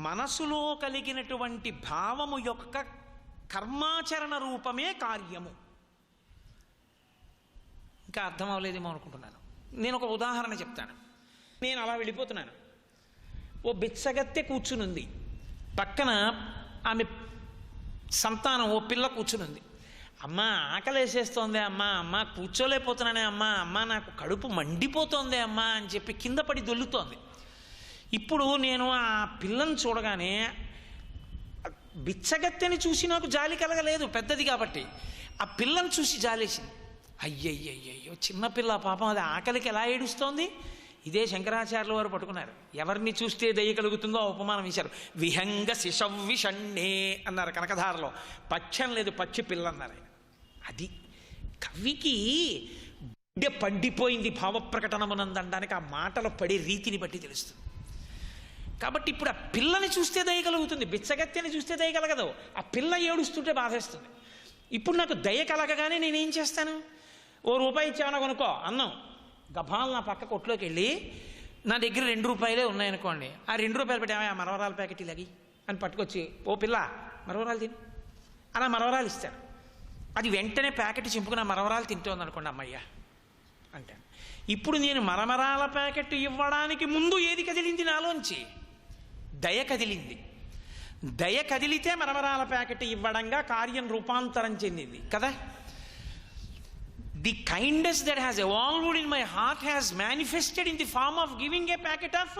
మనసులో కలిగినటువంటి భావము యొక్క కర్మాచరణ రూపమే కార్యము. ఇంకా అర్థం అవ్వలేదేమో అనుకుంటున్నాను. నేను ఒక ఉదాహరణ చెప్తాను. నేను అలా వెళ్ళిపోతున్నాను. ఓ బిచ్చగత్తె కూర్చునుంది, పక్కన ఆమె సంతానం ఓ పిల్ల కూర్చునుంది. అమ్మ ఆకలేసేస్తోంది అమ్మా, అమ్మ కూర్చోలేకపోతున్నానే అమ్మా, అమ్మ నాకు కడుపు మండిపోతోంది అమ్మా అని చెప్పి కింద పడి దొల్లుతోంది. ఇప్పుడు నేను ఆ పిల్లని చూడగానే బిచ్చగత్తెని చూసి నాకు జాలి కలగలేదు, పెద్దది కాబట్టి. ఆ పిల్లని చూసి జాలేసింది. అయ్యయ్యయ్యో చిన్నపిల్ల పాపం, అది ఆకలికి ఎలా ఏడుస్తోంది. ఇదే శంకరాచార్యుల వారు పట్టుకున్నారు. ఎవరిని చూస్తే దయ కలుగుతుందో ఆ ఉపమానం ఇచ్చారు. విహంగ శిశవ్విషణ్ణే అన్నారు కనకధారలో. పక్షం లేదు, పక్షి పిల్ల అన్నారు ఆయన. అది కవికి గుండె పండిపోయింది భావప్రకటనమునందనడానికి ఆ మాటలు పడే రీతిని బట్టి తెలుస్తుంది. కాబట్టి ఇప్పుడు ఆ పిల్లని చూస్తే దయ కలుగుతుంది, బిచ్చగత్తెని చూస్తే దయ కలగదు. ఆ పిల్ల ఏడుస్తుంటే బాధేస్తుంది. ఇప్పుడు నాకు దయ కలగగానే నేనేం చేస్తాను? ఓ రూపాయి ఇచ్చామన్నా కొనుక్కో అన్నం, గభాలు నా పక్క కొట్లోకి వెళ్ళి నా దగ్గర 2 రూపాయలే ఉన్నాయనుకోండి, ఆ 2 రూపాయలు పెట్టామా ఆ మరవరాల ప్యాకెట్ ఇలాగి అని పట్టుకొచ్చి, ఓ పిల్ల మరవరాలు తిని అలా మరవరాలు ఇస్తాను. అది వెంటనే ప్యాకెట్ చింపుకుని ఆ మరవరాలు తింటోంది అనుకోండి, అమ్మయ్య అంటాను. ఇప్పుడు నేను మరమరాల ప్యాకెట్ ఇవ్వడానికి ముందు ఏది కదిలింది నాలోంచి? దయ కదిలింది. దయ కదిలితే మరమరాల ప్యాకెట్ ఇవ్వడంగా కార్యం రూపాంతరం చెందింది కదా. The kindness that has evolved in my heart has manifested in the form of giving a packet of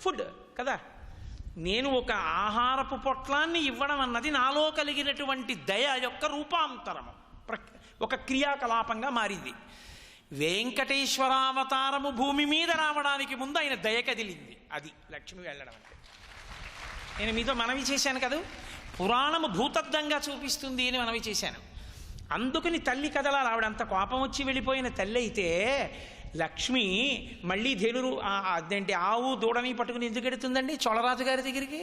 food కదా. నేను ఒక ఆహారపు పొట్లాన్ని ఇవ్వడం అన్నది నాలో కలిగినటువంటి దయ యొక్క రూపాంతరము, ఒక క్రియాకలాపంగా మారింది. వెంకటేశ్వరావతారము భూమి మీద రావడానికి ముందు ఆయన దయ కదిలింది. అది లక్ష్మి వెళ్ళడం అంటే. నేను మీతో మనవి చేశాను కదా, పురాణము భూతద్దంగా చూపిస్తుంది అని మనవి చేశాను. అందుకని తల్లి కదలాలి. ఆవిడ అంత కోపం వచ్చి వెళ్ళిపోయిన తల్లి అయితే లక్ష్మి మళ్ళీ అదేంటి ఆవు దూడని పట్టుకుని ఎందుకు ఎడుతుందండి చోళరాజు గారి దగ్గరికి?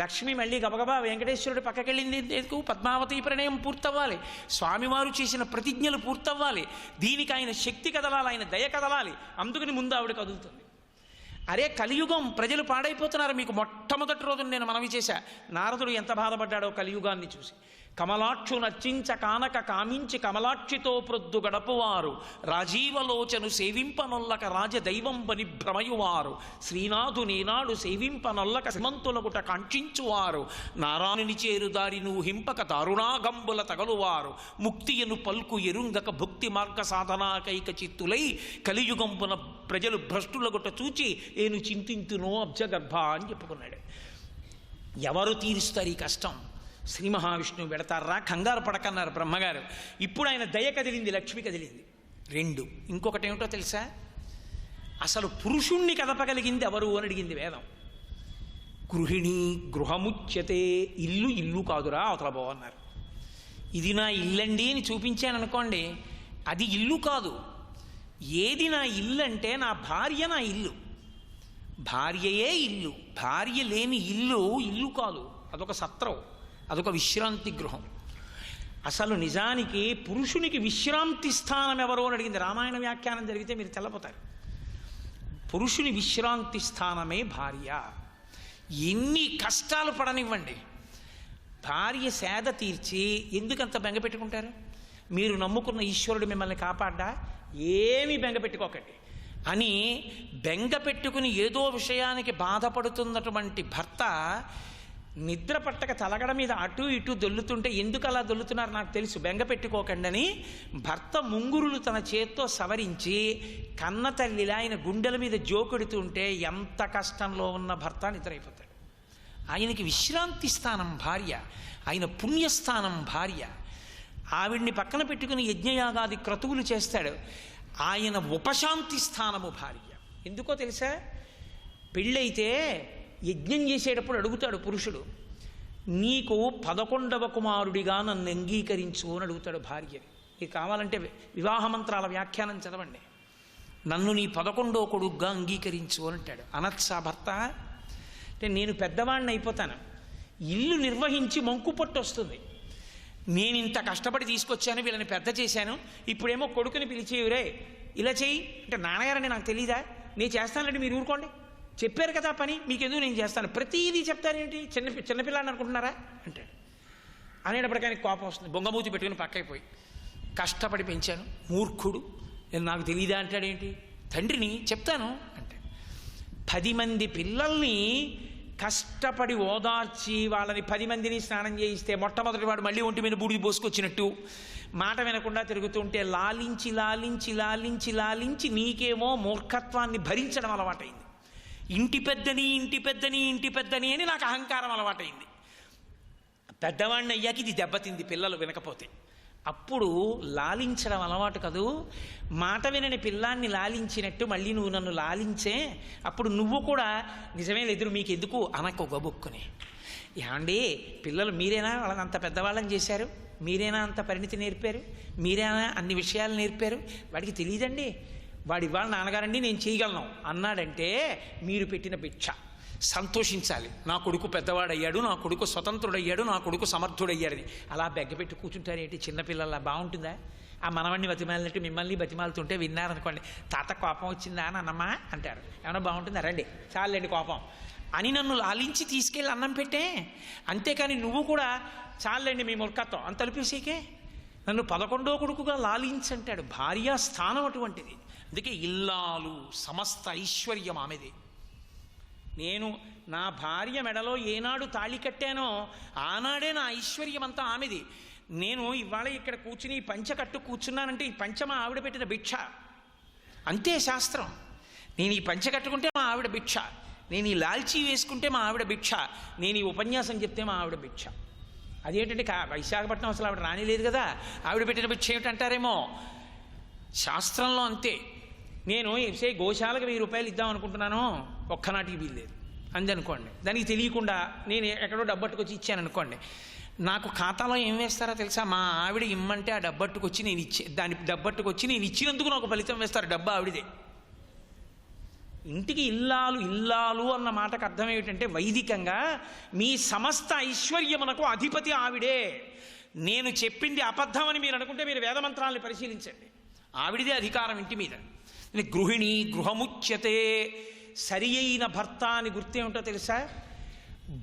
లక్ష్మి మళ్ళీ గబగబా వెంకటేశ్వరుడి పక్కకెళ్ళింది ఎందుకు? పద్మావతి ప్రణయం పూర్తవ్వాలి, స్వామివారు చేసిన ప్రతిజ్ఞలు పూర్తవ్వాలి, దీనికి ఆయన శక్తి కదలాలి, ఆయన దయ కదలాలి. అందుకని ముందు ఆవిడ కదులుతుంది. అరే కలియుగం, ప్రజలు పాడైపోతున్నారు. మీకు మొట్టమొదటి రోజున నేను మనవి చేశా, నారదుడు ఎంత బాధపడ్డాడో కలియుగాన్ని చూసి. కమలాక్షు నర్చించ కానక కామించి కమలాక్షితో ప్రొద్దు గడపువారు, రాజీవలోచను సేవింపనొల్లక రాజదైవంబని భ్రమయువారు, శ్రీనాథు నేనాడు సేవింపనొల్లక శ్రీమంతులగుట కాంక్షించువారు, నారాయణుని చేరు దారి నూహింపక దారుణాగంబుల తగలువారు, ముక్తియను పల్కు ఎరుంగక భుక్తి మార్గ సాధనాకైక చిత్తులై కలియుగంపున ప్రజలు భ్రష్టులగుట చూచి నేను చింతింతునో అబ్జగర్భ అని చెప్పుకున్నాడు. ఎవరు తీరుస్తారు ఈ కష్టం? శ్రీ మహావిష్ణువు పెడతారా, కంగారు పడకన్నారు బ్రహ్మగారు. ఇప్పుడు ఆయన దయ కదిలింది, లక్ష్మి కదిలింది. 2 ఇంకొకటి ఏమిటో తెలుసా? అసలు పురుషుణ్ణి కదపగలిగింది ఎవరు అని అడిగింది వేదం. గృహిణి గృహముచ్యతే, ఇల్లు ఇల్లు కాదురా అవతల బావన్నారు. ఇది నా ఇల్లండి అని చూపించాను అనుకోండి, అది ఇల్లు కాదు. ఏది నా ఇల్లు అంటే నా భార్య నా ఇల్లు. భార్యయే ఇల్లు. భార్య లేని ఇల్లు ఇల్లు కాదు, అదొక సత్రం, అదొక విశ్రాంతి గృహం. అసలు నిజానికి పురుషునికి విశ్రాంతి స్థానం ఎవరో అని అడిగింది. రామాయణ వ్యాఖ్యానం జరిగితే మీరు తెల్లపోతారు. పురుషుని విశ్రాంతి స్థానమే భార్య. ఎన్ని కష్టాలు పడనివ్వండి, భార్య సేద తీర్చి ఎందుకంత బెంగ పెట్టుకుంటారు? మీరు నమ్ముకున్న ఈశ్వరుడు మిమ్మల్ని కాపాడ్డా? ఏమీ బెంగ పెట్టుకోకండి అని బెంగ పెట్టుకుని ఏదో విషయానికి బాధపడుతున్నటువంటి భర్త నిద్ర పట్టక తలగడ మీద అటు ఇటు దొల్లుతుంటే ఎందుకు అలా దొల్లుతున్నారు నాకు తెలుసు, బెంగ పెట్టుకోకండి అని భర్త ముంగురులు తన చేత్తో సవరించి కన్న తల్లిలా ఆయన గుండెల మీద జోకెడుతుంటే ఎంత కష్టంలో ఉన్న భర్త నిద్రైపోతాడు. ఆయనకి విశ్రాంతి స్థానం భార్య, ఆయన పుణ్యస్థానం భార్య. ఆవిడ్ని పక్కన పెట్టుకుని యజ్ఞయాగాది క్రతువులు చేస్తాడు. ఆయన ఉపశాంతి స్థానము భార్య. ఎందుకో తెలుసా? పెళ్ళైతే యజ్ఞం చేసేటప్పుడు అడుగుతాడు పురుషుడు, నీకు 11వ కుమారుడిగా నన్ను అంగీకరించు అని అడుగుతాడు భార్యని. మీకు కావాలంటే వివాహ మంత్రాల వ్యాఖ్యానం చదవండి. నన్ను నీ 11వ కొడుకుగా అంగీకరించు అని అంటాడు. అనత్సా భర్త అంటే నేను పెద్దవాడిని అయిపోతాను, ఇల్లు నిర్వహించి మంకు పట్టు వస్తుంది, నేను ఇంత కష్టపడి తీసుకొచ్చాను, వీళ్ళని పెద్ద చేశాను, ఇప్పుడేమో కొడుకుని పిలిచేయురే ఇలా చెయ్యి అంటే నాన్నగారని నాకు తెలీదా, నేను చేస్తానంటే మీరు ఊరుకోండి చెప్పారు కదా పని, మీకెందుకు నేను చేస్తాను, ప్రతిదీ చెప్తారేంటి, చిన్నపిల్లాన్ని అనుకుంటున్నారా అంటాడు. అనేటప్పటికీ ఆయనకి కోపం వస్తుంది, బొంగమూతి పెట్టుకుని పక్కైపోయి, కష్టపడి పెంచాను, మూర్ఖుడు, నాకు తెలియదా అంటాడేంటి, తండ్రిని చెప్తాను అంటే. 10 మంది పిల్లల్ని కష్టపడి ఓదార్చి వాళ్ళని 10 మందిని స్నానం చేయిస్తే మొట్టమొదటి వాడు మళ్ళీ ఒంటి మీద బూడిది పోసుకొచ్చినట్టు మాట వినకుండా తిరుగుతుంటే లాలించి లాలించి లాలించి లాలించి నీకేమో మూర్ఖత్వాన్ని భరించడం అలవాటైంది. ఇంటి పెద్దని ఇంటి పెద్దని ఇంటి పెద్దని అని నాకు అహంకారం అలవాటైంది. పెద్దవాడిని అయ్యాక ఇది దెబ్బతింది పిల్లలు వినకపోతే. అప్పుడు లాలించడం అలవాటు కదూ, మాట వినని పిల్లాన్ని లాలించినట్టు మళ్ళీ నువ్వు నన్ను లాలించే, అప్పుడు నువ్వు కూడా నిజమే ఎదురు మీకు ఎందుకు అనకు గబుక్కుని. ఏమండి పిల్లలు మీరేనా వాళ్ళని అంత పెద్దవాళ్ళని చేశారు, మీరేనా అంత పరిణితి నేర్పారు, మీరేనా అన్ని విషయాలు నేర్పారు, వాడికి తెలియదండి, వాడి ఇవాళ నాన్నగారండి నేను చేయగలను అన్నాడంటే మీరు పెట్టిన భిక్ష. సంతోషించాలి, నా కొడుకు పెద్దవాడయ్యాడు, నా కొడుకు స్వతంత్రుడయ్యాడు, నా కొడుకు సమర్థుడయ్యాడని. అలా బెగ్గపెట్టి కూర్చుంటారేంటి చిన్నపిల్లల్లా, బాగుంటుందా? ఆ మనవణ్ణి బతిమాలినట్టు మిమ్మల్ని బతిమాలుతుంటే విన్నారనుకోండి, తాత కోపం వచ్చిందా నాన్నమ్మా అంటారు, ఏమన్నా బాగుంటుందా, రండి చాలండి కోపం అని నన్ను లాలించి తీసుకెళ్ళి అన్నం పెట్టే. అంతేకాని నువ్వు కూడా చాలండి మీ మూర్ఖత్వం అని తలిపేసేకే. నన్ను 11వ కొడుకుగా లాలించంటాడు. భార్యా స్థానం అటువంటిది. అందుకే ఇల్లాలు సమస్త ఐశ్వర్యం ఆమెది. నేను నా భార్య మెడలో ఏనాడు తాళి కట్టానో ఆనాడే నా ఐశ్వర్యం అంతా ఆమెది. నేను ఇవాళ ఇక్కడ కూర్చుని పంచకట్టు కూర్చున్నానంటే ఈ పంచ మా ఆవిడ పెట్టిన భిక్ష, అంతే శాస్త్రం. నేను ఈ పంచ కట్టుకుంటే మా ఆవిడ భిక్ష, నేను ఈ లాల్చీ వేసుకుంటే మా ఆవిడ భిక్ష, నేను ఈ ఉపన్యాసం చెప్తే మా ఆవిడ భిక్ష. అదేంటంటే విశాఖపట్నం అసలు ఆవిడ రానిలేదు కదా, ఆవిడ పెట్టిన భిక్ష ఏమిటంటారేమో. శాస్త్రంలో అంతే. నేను గోశాలకు 1000 రూపాయలు ఇద్దాం అనుకుంటున్నాను, ఒక్కనాటికి వీల్లేదు అంది అనుకోండి. దానికి తెలియకుండా నేను ఎక్కడో డబ్బట్టుకొచ్చి ఇచ్చాను అనుకోండి, నాకు ఖాతాలో ఏం వేస్తారో తెలుసా, మా ఆవిడ ఇమ్మంటే ఆ డబ్బట్టుకొచ్చి నేను దాని డబ్బట్టుకొచ్చి నేను ఇచ్చినందుకు నాకు ఫలితం వేస్తారు, డబ్బా ఆవిడదే. ఇంటికి ఇల్లాలు ఇల్లాలు అన్న మాటకు అర్థం ఏమిటంటే వైదికంగా మీ సమస్త ఐశ్వర్యమునకు అధిపతి ఆవిడే. నేను చెప్పింది అబద్ధమని మీరు అనుకుంటే మీరు వేదమంత్రాలను పరిశీలించండి, ఆవిడిదే అధికారం ఇంటి మీద. గృహిణి గృహముచ్యతే. సరి అయిన భర్త అని గుర్తేమిటో తెలుసా,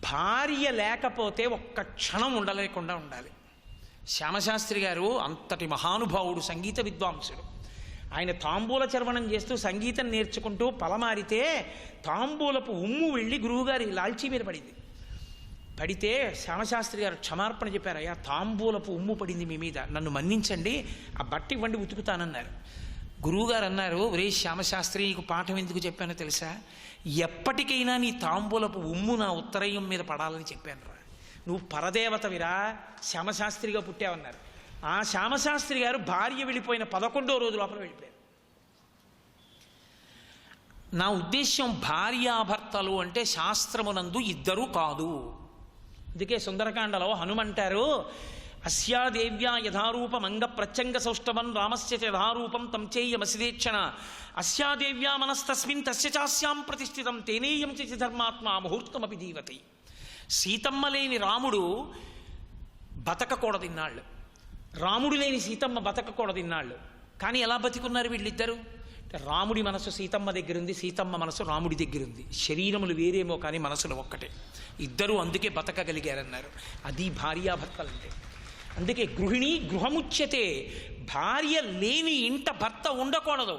భార్య లేకపోతే ఒక్క క్షణం ఉండలేకుండా ఉండాలి. శ్యామశాస్త్రి గారు అంతటి మహానుభావుడు, సంగీత విద్వాంసుడు. ఆయన తాంబూల చర్వణం చేస్తూ సంగీతం నేర్చుకుంటూ పలమారితే తాంబూలపు ఉమ్ము వెళ్ళి గురువుగారి లాల్చీ మీద పడింది. పడితే శ్యామశాస్త్రి గారు క్షమార్పణ చెప్పారు, అయ్యా తాంబూలపు ఉమ్ము పడింది మీ మీద, నన్ను మన్నించండి, ఆ బట్టి ఇవ్వండి ఉతుకుతానన్నారు. గురువుగారు అన్నారు, ఒరే శ్యామశాస్త్రి నీకు పాఠం ఎందుకు చెప్పానో తెలుసా, ఎప్పటికైనా నీ తాంబూలపు ఉమ్ము నా ఉత్తరయం మీద పడాలని చెప్పాను రా, నువ్వు పరదేవతవిరా, శ్యామశాస్త్రిగా పుట్టావన్నారు. ఆ శ్యామశాస్త్రి గారు భార్య వెళ్ళిపోయిన 11వ రోజు లోపల వెళ్ళిపోయారు. నా ఉద్దేశ్యం భార్యాభర్తలు అంటే శాస్త్రమునందు ఇద్దరు కాదు. అందుకే సుందరకాండలో హనుమంటారు, అస్యాదేవ్యా యథారూపం అంగ ప్రత్యంగ సౌష్ఠవం రామస్య యథారూపం తం చేయమసిదేక్షణ అస్యాదేవ్యా మనస్తస్మిన్ తస్య చాస్యాం ప్రతిష్ఠితం తేనేయం చేసి ధర్మాత్మ ముహూర్తమపి జీవతి. సీతమ్మ లేని రాముడు బతకకూడదిన్నాళ్ళు, రాముడు లేని సీతమ్మ బతకకూడదిన్నాళ్ళు. కానీ ఎలా బతికున్నారు వీళ్ళిద్దరూ? రాముడి మనసు సీతమ్మ దగ్గరుంది, సీతమ్మ మనసు రాముడి దగ్గరుంది. శరీరములు వేరేమో కానీ మనసులు ఒక్కటే. ఇద్దరూ అందుకే బతకగలిగారన్నారు. అది భార్యాభర్తలంటే. అందుకే గృహిణి గృహముచ్యతే. భార్య లేని ఇంట భర్త ఉండకూడదు.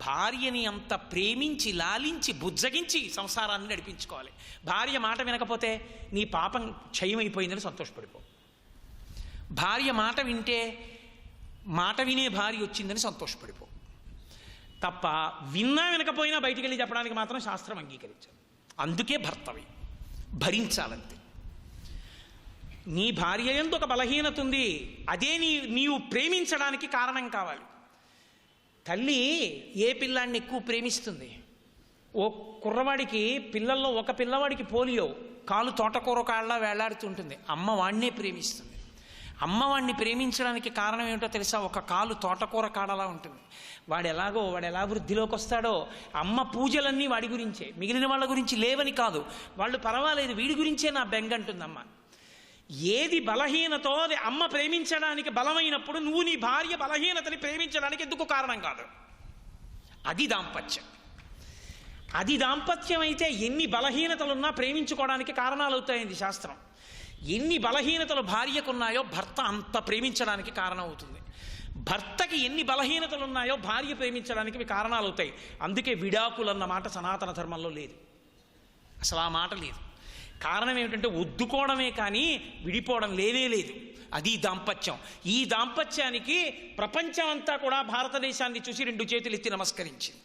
భార్యని అంత ప్రేమించి లాలించి బుజ్జగించి సంసారాన్ని నడిపించుకోవాలి. భార్య మాట వినకపోతే నీ పాపం క్షయమైపోయిందని సంతోషపడిపో. భార్య మాట వింటే మాట వినే భార్య వచ్చిందని సంతోషపడిపో. తప్ప విన్నా వినకపోయినా బయటికి వెళ్ళి చెప్పడానికి మాత్రం శాస్త్రం అంగీకరించాలి. అందుకే భర్తవి భరించాలంతే. నీ భార్య యందు ఒక బలహీనత ఉంది, అదే నీవు ప్రేమించడానికి కారణం కావాలి. తల్లి ఏ పిల్లాడిని ఎక్కువ ప్రేమిస్తుంది? ఓ కుర్రవాడికి పిల్లల్లో ఒక పిల్లవాడికి పోలియో, కాలు తోటకూర కాళ్ళ వేలాడుతుంటుంది, అమ్మ వాడినే ప్రేమిస్తుంది. అమ్మవాడిని ప్రేమించడానికి కారణం ఏమిటో తెలుసా? ఒక కాలు తోటకూర కాడలా ఉంటుంది. వాడు ఎలా వృద్ధిలోకి వస్తాడో, అమ్మ పూజలన్నీ వాడి గురించే, మిగిలిన వాళ్ళ గురించి లేవని కాదు. వాళ్ళు పర్వాలేదు, వీడి గురించే నా బెంగ అంటుంది అమ్మ. ఏది బలహీనతో అది అమ్మ ప్రేమించడానికి బలమైనప్పుడు నువ్వు నీ భార్య బలహీనతని ప్రేమించడానికి ఎందుకు కారణం కాదు. అది దాంపత్యం. అది దాంపత్యం అయితే ఎన్ని బలహీనతలున్నా ప్రేమించుకోవడానికి కారణాలు అవుతాయింది శాస్త్రం. ఎన్ని బలహీనతలు భార్యకున్నాయో భర్త అంత ప్రేమించడానికి కారణం అవుతుంది. భర్తకి ఎన్ని బలహీనతలు ఉన్నాయో భార్య ప్రేమించడానికి కారణాలు అవుతాయి. అందుకే విడాకులన్న మాట సనాతన ధర్మంలో లేదు, అసలు ఆ మాట లేదు. కారణం ఏమిటంటే ఒద్దుకోవడమే కానీ విడిపోవడం లేనే లేదు. అది దాంపత్యం. ఈ దాంపత్యానికి ప్రపంచం అంతా కూడా భారతదేశాన్ని చూసి 2 చేతులు ఎత్తి నమస్కరించింది.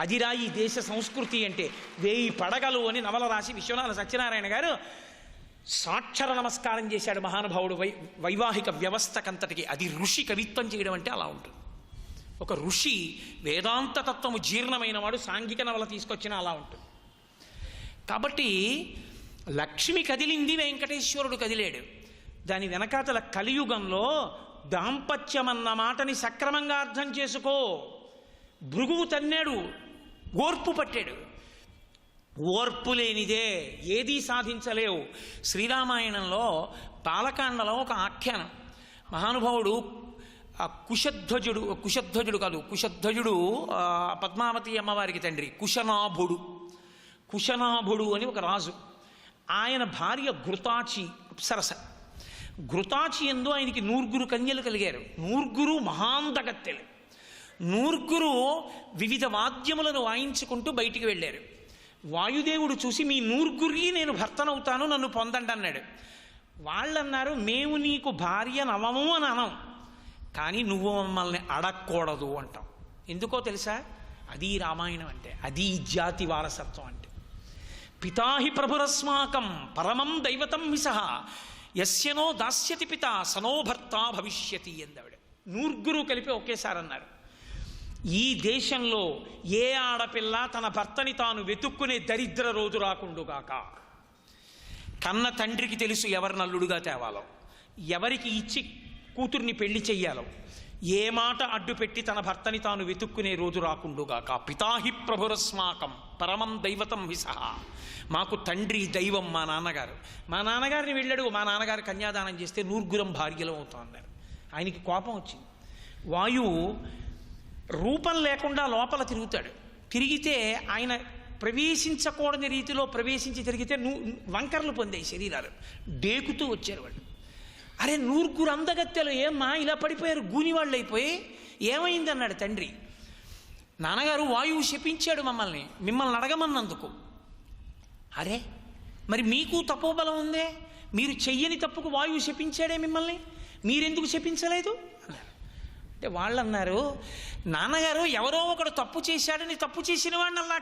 అదిరా ఈ దేశ సంస్కృతి అంటే. 1000 పడగలు అని నవల రాసి విశ్వనాథ సత్యనారాయణ గారు సాక్షర నమస్కారం చేశాడు మహానుభావుడు వైవాహిక వ్యవస్థకంతటికి. అది ఋషి కవిత్వం చేయడం అంటే అలా ఉంటుంది. ఒక ఋషి వేదాంత తత్వము జీర్ణమైన వాడు సాంఘిక నవల తీసుకొచ్చినా అలా ఉంటుంది. కాబట్టి లక్ష్మి కదిలింది, వెంకటేశ్వరుడు కదిలేడు. దాని వెనకాతల కలియుగంలో దాంపత్యం అన్న మాటని సక్రమంగా అర్థం చేసుకో. భృగువు తన్నాడు, ఓర్పు పట్టాడు. ఓర్పు లేనిదే ఏదీ సాధించలేవు. శ్రీరామాయణంలో బాలకాండలో ఒక ఆఖ్యానం. మహానుభావుడు కుశధ్వజుడు పద్మావతి అమ్మవారికి తండ్రి కుశనాభుడు అని ఒక రాజు. ఆయన భార్య ఘృతాచి సరస. ఘృతాచి ఎందు ఆయనకి 100 కన్యలు కలిగారు. 100 మహాంతగత్తెలు. 100 వివిధ వాద్యములను వాయించుకుంటూ బయటికి వెళ్ళారు. వాయుదేవుడు చూసి మీ 100కి నేను భర్తనవుతాను, నన్ను పొందండి అన్నాడు. వాళ్ళన్నారు, మేము నీకు భార్య నవము అని అనం, కానీ నువ్వు మమ్మల్ని అడగకూడదు అంటాం. ఎందుకో తెలుసా? అది రామాయణం అంటే, అది జాతి వారసత్వం అంటే. పితాహి ప్రభురస్మాకం పరమం దైవతం మిసహ యస్యనో దాస్యతి పిత సనో భర్త భవిష్యతి ఎందావిడ. 100 కలిపి ఒకేసారి అన్నారు. ఈ దేశంలో ఏ ఆడపిల్ల తన భర్తని తాను వెతుక్కునే దరిద్ర రోజు రాకుండుగాక. కన్న తండ్రికి తెలుసు ఎవరి నల్లుడుగా తేవాలో, ఎవరికి ఇచ్చి కూతుర్ని పెళ్లి చెయ్యాలో. ఏ మాట అడ్డు పెట్టి తన భర్తని తాను వెతుక్కునే రోజు రాకుండుగాక. పితాహి ప్రభురస్మాకం పరమం దైవతం విసహ. మాకు తండ్రి దైవం మా నాన్నగారు. మా నాన్నగారిని వెళ్ళాడు, మా నాన్నగారు కన్యాదానం చేస్తే 100 భార్యలు అవుతాం అన్నారు. ఆయనకి కోపం వచ్చింది. వాయువు రూపం లేకుండా లోపల తిరుగుతాడు. తిరిగితే ఆయన ప్రవేశించకూడని రీతిలో ప్రవేశించి తిరిగితే వంకర్లు పొందాయి శరీరాలు. డేకుతూ వచ్చారు వాళ్ళు. అరే 100 అందగత్తెలు ఏమ్మా ఇలా పడిపోయారు, గూనివాళ్ళు అయిపోయి, ఏమైంది అన్నాడు తండ్రి. నాన్నగారు వాయువు శపించాడు మిమ్మల్ని అడగమన్నందుకు. అరే మరి మీకు తపోబలం ఉందే, మీరు చెయ్యని తప్పుకు వాయువు శపించాడే మిమ్మల్ని, మీరెందుకు శపించలేదు అన్నారు. అంటే వాళ్ళు అన్నారు, నాన్నగారు ఎవరో ఒకడు తప్పు చేశాడని తప్పు చేసిన వాడిని అలా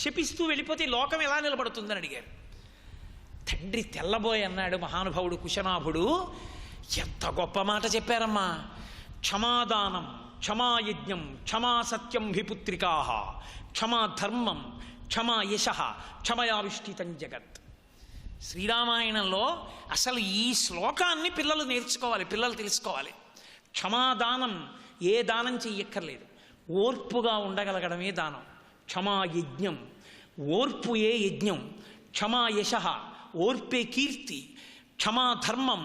శపిస్తూ వెళ్ళిపోతే లోకం ఎలా నిలబడుతుందని అడిగారు. తండ్రి తెల్లబోయి అన్నాడు మహానుభావుడు కుశనాభుడు, ఎంత గొప్ప మాట చెప్పారమ్మా. క్షమాదానం, క్షమాయజ్ఞం, క్షమా సత్యం విపుత్రికా, క్షమా ధర్మం, క్షమా యశ, క్షమయావిష్ఠితం జగత్. శ్రీరామాయణంలో అసలు ఈ శ్లోకాన్ని పిల్లలు నేర్చుకోవాలి, పిల్లలు తెలుసుకోవాలి. క్షమాదానం ఏ దానం చెయ్యక్కర్లేదు, ఓర్పుగా ఉండగలగడమే దానం. క్షమాయజ్ఞం, ఓర్పు ఏ యజ్ఞం. క్షమా యశ, ఓర్పే కీర్తి. క్షమా ధర్మం,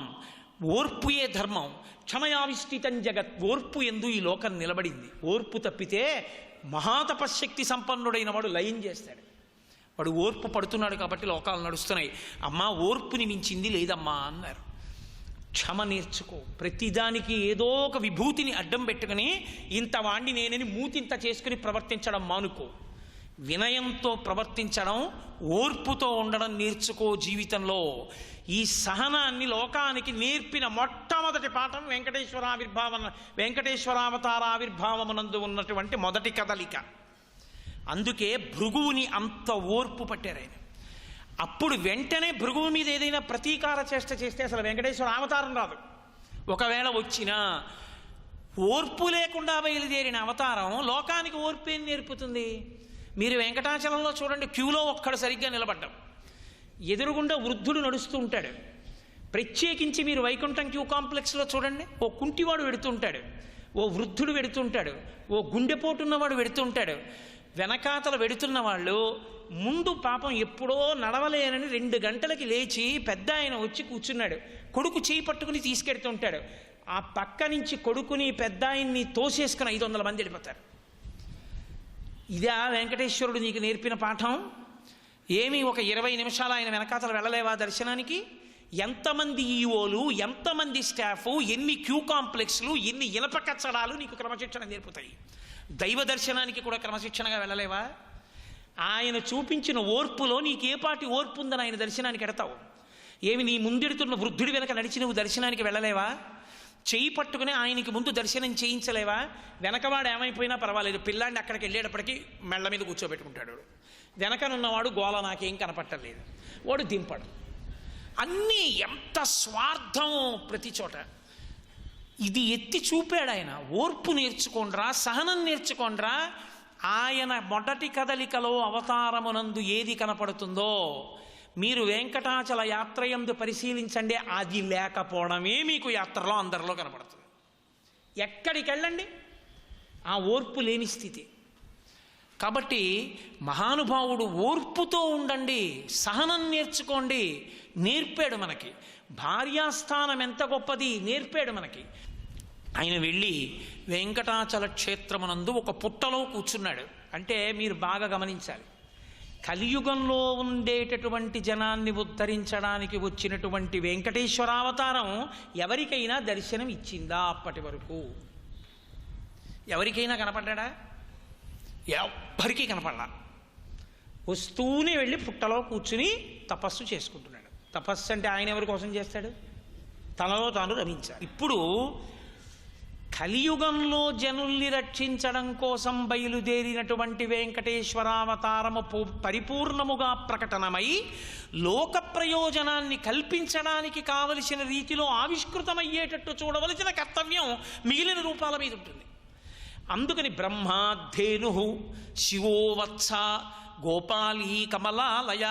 ఓర్పు ఏ ధర్మం. క్షమయావిష్ఠితం జగత్, ఓర్పు ఎందు ఈ లోకం నిలబడింది. ఓర్పు తప్పితే మహాతపశక్తి సంపన్నుడైన వాడు లయం చేస్తాడు. వాడు ఓర్పు పడుతున్నాడు కాబట్టి లోకాలు నడుస్తున్నాయి. అమ్మా ఓర్పుని మించింది లేదమ్మా అన్నారు. క్షమ నేర్చుకో. ప్రతిదానికి ఏదో ఒక విభూతిని అడ్డం పెట్టుకుని ఇంత వాణ్ణి నేనని మూతింత చేసుకుని ప్రవర్తించడం మానుకో. వినయంతో ప్రవర్తించడం, ఓర్పుతో ఉండడం నేర్చుకో జీవితంలో. ఈ సహనాన్ని లోకానికి నేర్పిన మొట్టమొదటి పాఠం వెంకటేశ్వరావతారావిర్భావమునందు ఉన్నటువంటి మొదటి కదలిక. అందుకే భృగువుని అంత ఓర్పు పట్టారు ఆయన. అప్పుడు వెంటనే భృగువు మీద ఏదైనా ప్రతీకార చేష్ట చేస్తే అసలు వెంకటేశ్వర అవతారం రాదు. ఒకవేళ వచ్చినా ఓర్పు లేకుండా బయలుదేరిన అవతారం లోకానికి ఓర్పు ఏం నేర్పుతుంది? మీరు వెంకటాచలంలో చూడండి, క్యూలో ఒక్కడు సరిగ్గా నిలబడ్డాం, ఎదురుగుండా వృద్ధుడు నడుస్తూ ఉంటాడు. ప్రత్యేకించి మీరు వైకుంఠం క్యూ కాంప్లెక్స్లో చూడండి, ఓ కుంటివాడు వెడుతుంటాడు, ఓ వృద్ధుడు వెడుతుంటాడు, ఓ గుండెపోటున్నవాడు వెడుతుంటాడు. వెనకాతల వెడుతున్న వాళ్ళు ముందు పాపం ఎప్పుడో నడవలేనని 2 గంటలకి లేచి పెద్ద ఆయన వచ్చి కూర్చున్నాడు. కొడుకు చేయి పట్టుకుని తీసుకెడుతుంటాడు. ఆ పక్క నుంచి కొడుకుని పెద్ద ఆయన్ని తోసేసుకుని 500 మంది వెళ్ళిపోతారు. ఇదా వెంకటేశ్వరుడు నీకు నేర్పిన పాఠం? ఏమి ఒక 20 నిమిషాలు ఆయన వెనకాతలు వెళ్ళలేవా దర్శనానికి? ఎంతమంది ఈఓలు, ఎంతమంది స్టాఫు, ఎన్ని క్యూ కాంప్లెక్స్లు, ఎన్ని ఇనప కచ్చడాలు నీకు క్రమశిక్షణ నేర్పుతాయి. దైవ దర్శనానికి కూడా క్రమశిక్షణగా వెళ్ళలేవా? ఆయన చూపించిన ఓర్పులో నీకేపాటి ఓర్పు ఉందని ఆయన దర్శనానికి ఎడతావు? ఏమి నీ ముందెడుతున్న వృద్ధుడి వెనక నడిచి నువ్వు దర్శనానికి వెళ్ళలేవా? చేయి పట్టుకుని ఆయనకి ముందు దర్శనం చేయించలేవా? వెనకవాడు ఏమైపోయినా పర్వాలేదు, పిల్లాడిని అక్కడికి వెళ్ళేటప్పటికీ మెళ్ళ మీద కూర్చోబెట్టుకుంటాడు. వెనకనున్నవాడు గోల నాకేం కనపట్టలేదు, వాడు దింపడు. అన్నీ ఎంత స్వార్థం ప్రతి చోట. ఇది ఎత్తి చూపాడు ఆయన. ఓర్పు నేర్చుకోండ్రా, సహనం నేర్చుకోండ్రా. ఆయన మొదటి కదలికలో అవతారమునందు ఏది కనపడుతుందో మీరు వెంకటాచల యాత్రయందు పరిశీలించండి, అది లేకపోవడమే మీకు యాత్రలో అందరిలో కనపడుతుంది. ఎక్కడికి వెళ్ళండి ఆ ఓర్పు లేని స్థితి. కాబట్టి మహానుభావుడు ఓర్పుతో ఉండండి, సహనం నేర్చుకోండి నేర్పాడు మనకి. భార్యాస్థానం ఎంత గొప్పది నేర్పాడు మనకి. ఆయన వెళ్ళి వెంకటాచల క్షేత్రమునందు ఒక పుట్టలో కూర్చున్నాడు. అంటే మీరు బాగా గమనించాలి, కలియుగంలో ఉండేటటువంటి జనాన్ని ఉద్ధరించడానికి వచ్చినటువంటి వెంకటేశ్వరావతారం ఎవరికైనా దర్శనం ఇచ్చిందా? అప్పటి వరకు ఎవరికైనా కనపడ్డా? ఎవ్వరికీ కనపడ్డా. వస్తూనే వెళ్ళి పుట్టలో కూర్చుని తపస్సు చేసుకుంటున్నాడు. తపస్సు అంటే ఆయన ఎవరి కోసం చేస్తాడు? తనలో తాను రమించాడు. ఇప్పుడు కలియుగంలో జనుల్ని రక్షించడం కోసం బయలుదేరినటువంటి వెంకటేశ్వరావతారము పరిపూర్ణముగా ప్రకటనమై లోక ప్రయోజనాన్ని కల్పించడానికి కావలసిన రీతిలో ఆవిష్కృతమయ్యేటట్టు చూడవలసిన కర్తవ్యం మిగిలిన రూపాల మీద ఉంటుంది. అందుకని బ్రహ్మాధేను శివోవత్స గోపాలీ కమలాలయ,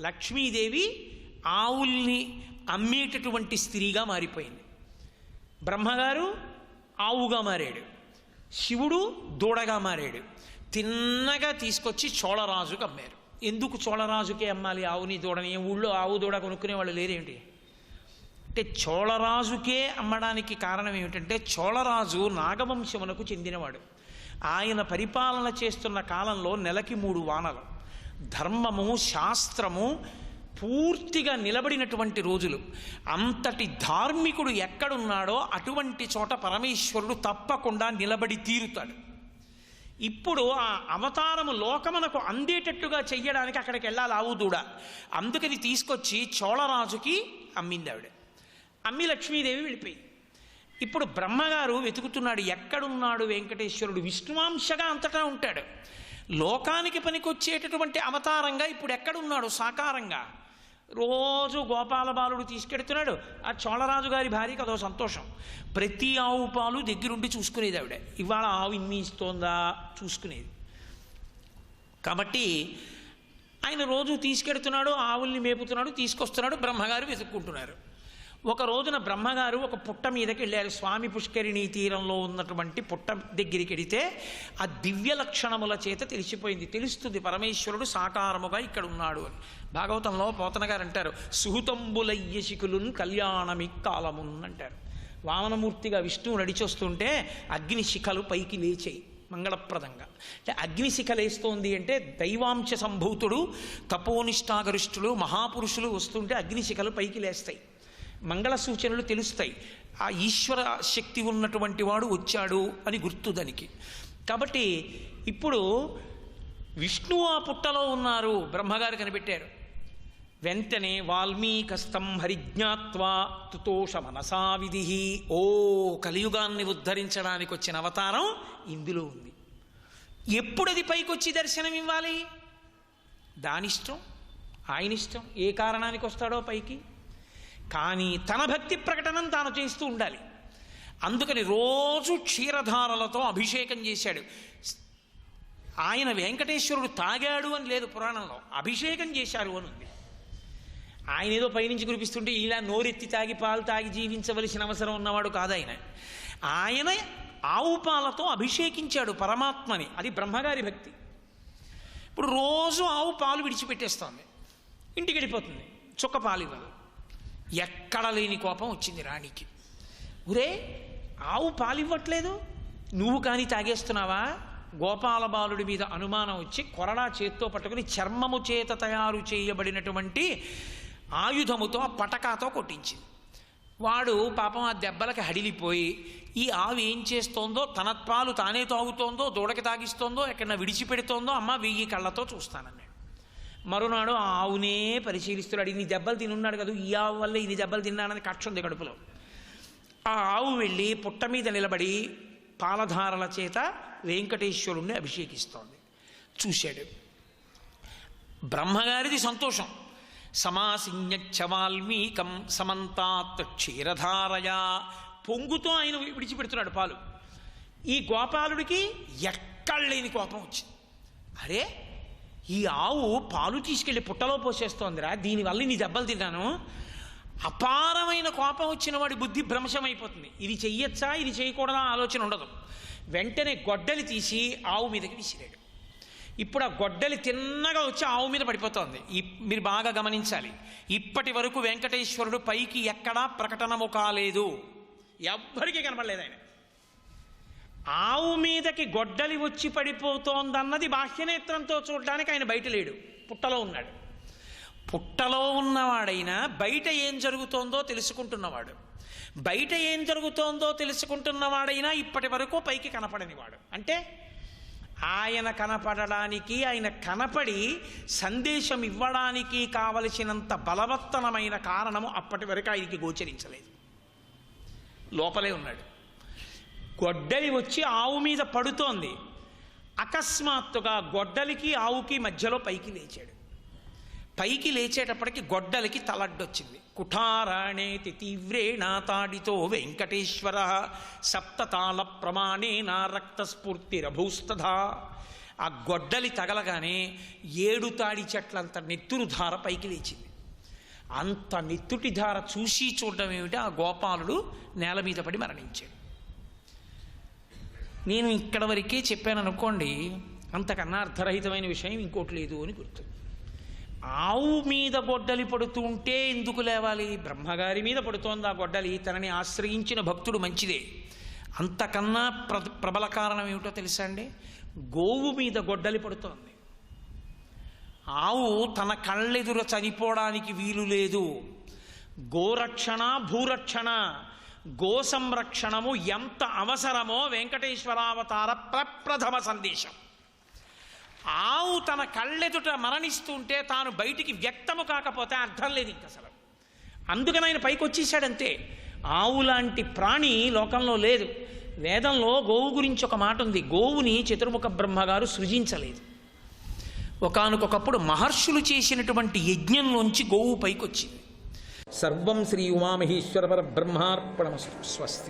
లక్ష్మీదేవి ఆవుల్ని అమ్మేటటువంటి స్త్రీగా మారిపోయింది. బ్రహ్మగారు ఆవుగా మారాడు, శివుడు దూడగా మారాడు. తిన్నగా తీసుకొచ్చి చోళరాజుకి అమ్మారు. ఎందుకు చోళరాజుకే అమ్మాలి ఆవుని దూడని? ఊళ్ళో ఆవు దూడ కొనుక్కునే వాళ్ళు లేరేమిటి? అంటే చోళరాజుకే అమ్మడానికి కారణం ఏమిటంటే చోళరాజు నాగవంశమునకు చెందినవాడు. ఆయన పరిపాలన చేస్తున్న కాలంలో నెలకి 3 వానలు, ధర్మము శాస్త్రము పూర్తిగా నిలబడినటువంటి రోజులు. అంతటి ధార్మికుడు ఎక్కడున్నాడో అటువంటి చోట పరమేశ్వరుడు తప్పకుండా నిలబడి తీరుతాడు. ఇప్పుడు ఆ అవతారము లోకమునకు అందేటట్టుగా చెయ్యడానికి అక్కడికి వెళ్ళాలి ఆవు దూడ. అందుకని తీసుకొచ్చి చోళరాజుకి అమ్మింది ఆవిడ. అమ్మి లక్ష్మీదేవి వెళ్ళిపోయింది. ఇప్పుడు బ్రహ్మగారు వెతుకుతున్నాడు, ఎక్కడున్నాడు వెంకటేశ్వరుడు? విష్ణువాంశగా అంతటా ఉంటాడు. లోకానికి పనికొచ్చేటటువంటి అవతారంగా ఇప్పుడు ఎక్కడున్నాడు సాకారంగా? రోజు గోపాల బాలుడు తీసుకెడుతున్నాడు. ఆ చోళరాజు గారి భార్యకి అదో సంతోషం. ప్రతి ఆవు పాలు దగ్గరుండి చూసుకునేది ఆవిడ. ఇవాళ ఆవు ఇన్ని ఇస్తోందా చూసుకునేది. కాబట్టి ఆయన రోజు తీసుకెడుతున్నాడు, ఆవుల్ని మేపుతున్నాడు, తీసుకొస్తున్నాడు. బ్రహ్మగారు వెతుక్కుంటున్నారు. ఒక రోజున బ్రహ్మగారు ఒక పుట్ట మీదకి వెళ్ళారు. స్వామి పుష్కరిణీ తీరంలో ఉన్నటువంటి పుట్ట దగ్గరికి వెడితే ఆ దివ్య లక్షణముల చేత తెలిసిపోయింది. తెలుస్తుంది పరమేశ్వరుడు సాకారముగా ఇక్కడ ఉన్నాడు అని. భాగవతంలో పోతన గారు అంటారు, సుహృతంబులయ్యశికులున్ కళ్యాణమి కాలమున్ అంటారు. వామనమూర్తిగా విష్ణువు నడిచొస్తుంటే అగ్నిశిఖలు పైకి లేచాయి మంగళప్రదంగా. అంటే అగ్నిశిఖ లేస్తోంది అంటే దైవాంశ సంభూతుడు తపోనిష్టాగరిష్ఠులు మహాపురుషులు వస్తుంటే అగ్నిశిఖలు పైకి లేస్తాయి, మంగళ సూచనలు తెలుస్తాయి. ఆ ఈశ్వర శక్తి ఉన్నటువంటి వాడు వచ్చాడు అని గుర్తు దానికి. కాబట్టి ఇప్పుడు విష్ణువు ఆ పుట్టలో ఉన్నారు, బ్రహ్మగారు కనిపెట్టారు. వెంటనే వాల్మీకస్తం హరిజ్ఞాత్వా తుతోష మనసా విధి. ఓ కలియుగాన్ని ఉద్ధరించడానికి వచ్చిన అవతారం ఇందులో ఉంది. ఎప్పుడది పైకొచ్చి దర్శనం ఇవ్వాలి? దానిష్టం, ఆయనిష్టం. ఏ కారణానికి వస్తాడో పైకి. కానీ తన భక్తి ప్రకటనం తాను చేస్తూ ఉండాలి. అందుకని రోజు క్షీరధారలతో అభిషేకం చేశాడు. ఆయన వెంకటేశ్వరుడు తాగాడు అని లేదు పురాణంలో, అభిషేకం చేశారు అని ఉంది. ఆయన ఏదో పైనుంచి కురిపిస్తుంటే ఇలా నోరెత్తి తాగి పాలు తాగి జీవించవలసిన అవసరం ఉన్నవాడు కాదు ఆయన. ఆయన ఆవు పాలతో అభిషేకించాడు పరమాత్మని. అది బ్రహ్మగారి భక్తి. ఇప్పుడు రోజు ఆవు పాలు విడిచిపెట్టేస్తోంది, ఇంటికి వెళ్ళిపోతుంది, చుక్క పాలు ఇవ్వదు. ఎక్కడ లేని కోపం వచ్చింది రాణికి. ఒరే, ఆవు పాలు ఇవ్వట్లేదు, నువ్వు కానీ తాగేస్తున్నావా గోపాల బాలుడి మీద అనుమానం వచ్చి కొరడా చేత్తో పట్టుకుని చర్మము చేత తయారు చేయబడినటువంటి ఆయుధముతో ఆ పటకాతో కొట్టించింది. వాడు పాపం ఆ దెబ్బలకి హడిలిపోయి ఈ ఆవు ఏం చేస్తోందో, తన పాలు తానే తాగుతోందో, దూడకి తాగిస్తోందో, ఎక్కడన్నా విడిచిపెడుతోందో అమ్మ 1000 కళ్ళతో చూస్తానన్నాడు. మరునాడు ఆ ఆవునే పరిశీలిస్తున్నాడు. ఇన్ని దెబ్బలు తినున్నాడు కదా, ఈ ఆవు వల్ల ఇన్ని దెబ్బలు తిన్నానని కక్ష ఉంది కడుపులో. ఆ ఆవు వెళ్ళి పుట్ట మీద నిలబడి పాలధారల చేత వెంకటేశ్వరుణ్ణి అభిషేకిస్తోంది. చూశాడు. బ్రహ్మగారిది సంతోషం. సమాసిన్యచ్చ వాల్మీకం సమంతాత్ క్షీరధారయా, పొంగుతో ఆయన విడిచిపెడుతున్నాడు పాలు. ఈ గోపాలుడికి ఎక్కడలేని కోపం వచ్చింది. అరే, ఈ ఆవు పాలు తీసుకెళ్లి పుట్టలో పోసేస్తోందిరా, దీనివల్ల నీ దెబ్బలు తిన్నాను. అపారమైన కోపం వచ్చిన వాడి బుద్ధి భ్రంశమైపోతుంది. ఇది చెయ్యొచ్చా, ఇది చేయకూడదా ఆలోచన ఉండదు. వెంటనే గొడ్డలి తీసి ఆవు మీదకి విసిరాడు. ఇప్పుడు ఆ గొడ్డలి తిన్నగా వచ్చి ఆవు మీద పడిపోతోంది. మీరు బాగా గమనించాలి, ఇప్పటి వరకు వెంకటేశ్వరుడు పైకి ఎక్కడా ప్రకటనము కాలేదు, ఎవ్వరికీ కనపడలేదు. ఆయన ఆవు మీదకి గొడ్డలి వచ్చి పడిపోతోందన్నది బాహ్యనేత్రంతో చూడడానికి ఆయన బయట లేడు, పుట్టలో ఉన్నాడు. పుట్టలో ఉన్నవాడైనా బయట ఏం జరుగుతోందో తెలుసుకుంటున్నవాడు. బయట ఏం జరుగుతోందో తెలుసుకుంటున్నవాడైనా ఇప్పటి వరకు పైకి కనపడనివాడు. అంటే ఆయన కనపడడానికి, ఆయన కనపడి సందేశం ఇవ్వడానికి కావలసినంత బలవత్తరమైన కారణము అప్పటి వరకు ఆయనకి గోచరించలేదు. లోపలే ఉన్నాడు. గొడ్డలి వచ్చి ఆవు మీద పడుతోంది. అకస్మాత్తుగా గొడ్డలికి ఆవుకి మధ్యలో పైకి లేచాడు. పైకి లేచేటప్పటికి గొడ్డలికి తలడ్డొచ్చింది. కుఠారాణేతి తీవ్రేణ తాడితో వెంకటేశ్వర సప్తతాళ ప్రమాణేన రక్తస్ఫూర్తిరభూస్తథా. ఆ గొడ్డలి తగలగానే 7 తాడి చెట్లంత నెత్తురు ధార పైకి లేచింది. అంత నెత్తుటి ధార చూసి చూడడం ఏమిటి, ఆ గోపాలుడు నేల మీద పడి మరణించాడు. నేను ఇక్కడ వరకే చెప్పాను అనుకోండి, అంతకన్నా అర్థరహితమైన విషయం ఇంకోటి లేదు అని గుర్తు. ఆవు మీద గొడ్డలి పడుతూ ఉంటే ఎందుకు లేవాలి? బ్రహ్మగారి మీద పడుతోంది ఆ గొడ్డలి. తనని ఆశ్రయించిన భక్తుడు మంచిదే. అంతకన్నా ప్రబల కారణం ఏమిటో తెలుసా అండి? గోవు మీద గొడ్డలి పడుతోంది. ఆవు తన కళ్ళెదుర చనిపోవడానికి వీలు లేదు. గోరక్షణ, భూరక్షణ, గో సంరక్షణము ఎంత అవసరమో వెంకటేశ్వరావతార ప్రప్రథమ సందేశం. ఆవు తన కళ్ళెదుట మరణిస్తుంటే తాను బయటికి వ్యక్తము కాకపోతే అర్థం లేదు ఇంక అసలు. అందుకని ఆయన పైకి వచ్చేసాడంతే. ఆవు లాంటి ప్రాణి లోకంలో లేదు. వేదంలో గోవు గురించి ఒక మాట ఉంది. గోవుని చతుర్ముఖ బ్రహ్మగారు సృజించలేదు. ఒకానొకప్పుడు మహర్షులు చేసినటువంటి యజ్ఞంలోంచి గోవు పైకి వచ్చింది. సర్వం శ్రీ ఉమామహేశ్వర పరబ్రహ్మార్పణమస్తు. స్వస్తి.